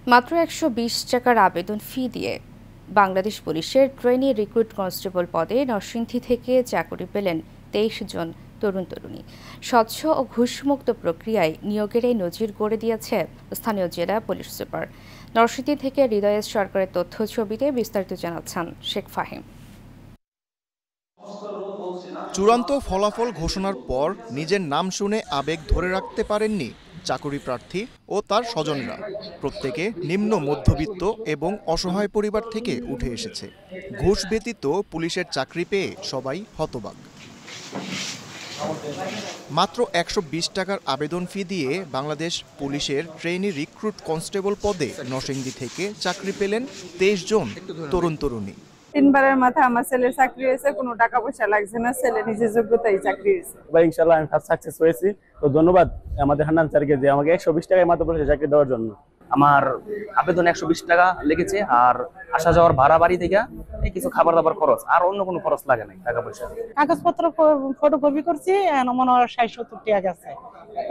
মাত্র ১২০ টাকার আবেদন ফি দিয়ে বাংলাদেশ পুলিশের ট্রেনি রিক্রুট কনস্টেবল পদে নরসিংদী থেকে চাকরি পেলেন ২৩ জন তরুণ-তরুণী। স্বচ্ছ ও ঘুষমুক্ত প্রক্রিয়ায় নিয়োগের এই নজির গড়ে দিয়েছে স্থানীয় জেলা পুলিশ সুপার। নরসিংদী থেকে হৃদয়েশ সরকারের তথ্য ছবিতে বিস্তারিত জানাচ্ছেন শেখ ফাহিম। চূড়ান্ত ফলাফল ঘোষণার পর নিজের নাম শুনে আবেগ ধরে রাখতে পারেননি চাকরি প্রার্থী ও তার স্বজনরা। প্রত্যেকে নিম্ন মধ্যবিত্ত এবং অসহায় পরিবার থেকে উঠে এসেছে। ঘুষ ব্যতীত পুলিশের চাকরি পেয়ে সবাই হতবাক। মাত্র ১২০ টাকার আবেদন ফি দিয়ে বাংলাদেশ পুলিশের ট্রেনি রিক্রুট কনস্টেবল পদে নরসিংদী থেকে চাকরি পেলেন ২৩ জন তরুণ-তরুণী। ৩বারের মাথায় আমার ছেলের চাকরি হয়েছে, কোনো টাকা পয়সা লাগছে না, ছেলে নিজের যোগ্যতায় চাকরি হয়েছে। ইনশাআল্লাহ আমি ফার্স্ট সাকসেস হয়েছি। তো ধন্যবাদ আমাদের হান্নান স্যারকে যে আমাকে ১২০ টাকায় মাত্র পুলিশে চাকরি দেওয়ার জন্য। আমার আবেদন ১২০ টাকা লেগেছে, আর আসা যাওয়ার ভাড়া বাড়ি থেকে কিছু খাবার দাবার খরচ, আর অন্য কোনো খরচ লাগে নাই টাকা পয়সা। কাগজপত্র ফটোকপি করছি, মনে হয় ৬০-৭০ টাকা গেছে,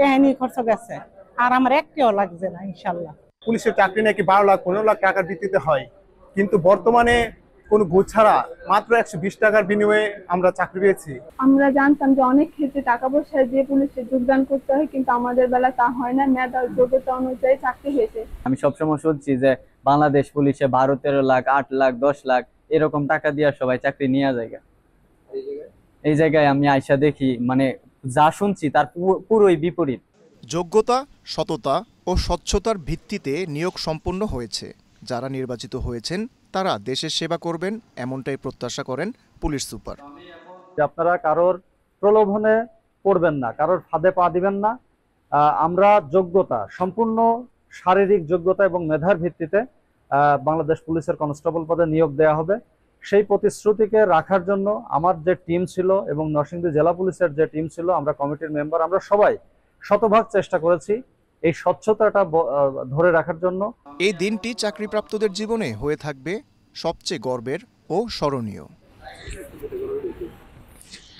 এখানে খরচ গেছে, আর আমার একটিও লাগছে না ইনশাআল্লাহ। পুলিশের চাকরি নাকি ১২ লাখ ১৫ লাখ টাকার ভিত্তিতে হয়, কিন্তু বর্তমানে কোনো ঘুষ ছাড়া মাত্র ১২০ টাকার বিনিময়ে আমরা চাকরি পেয়েছি। আমরা জানতাম যে অনেক ক্ষেত্রে টাকা পয়সা দিয়ে পুলিশে যোগদান করতে হয়, কিন্তু আমাদের বেলা তা হয় না, মেধা যোগ্যতা অনুযায়ী চাকরি হয়েছে। আমি সবসময় শুনছি যে বাংলাদেশ পুলিশে ১২-১৩ লাখ ৮ লাখ ১০ লাখ এরকম টাকা দিয়ে সবাই চাকরি নিয়ে যায়। এই জায়গায় আমি আইসা দেখি মানে যা শুনছি তার পুরোই বিপরীত। যোগ্যতা, সততা ও স্বচ্ছতার ভিত্তিতে নিয়োগ সম্পন্ন হয়েছে। যারা নির্বাচিত হয়েছেন তারা দেশের সেবা করবেন, এমনটাই প্রত্যাশা করেন পুলিশ সুপার। আপনারা কারোর প্রলোভনে পড়বেন না, কারোর ফাঁদে পা দিবেন না। আমরা যোগ্যতা, সম্পূর্ণ শারীরিক যোগ্যতা এবং মেধার ভিত্তিতে বাংলাদেশ পুলিশের কনস্টেবল পদে নিয়োগ দেওয়া হবে। সেই প্রতিশ্রুতিকে রাখার জন্য আমার যে টিম ছিল এবং নরসিংদী জেলা পুলিশের যে টিম ছিল, আমরা কমিটির মেম্বার, আমরা সবাই শতভাগ চেষ্টা করেছি এই স্বচ্ছতাটা ধরে রাখার জন্য। এই দিনটি চাকরিপ্রাপ্তদের জীবনে হয়ে থাকবে সবচেয়ে গর্বের ও স্মরণীয়।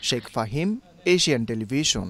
Sheikh Fahim, Asian television.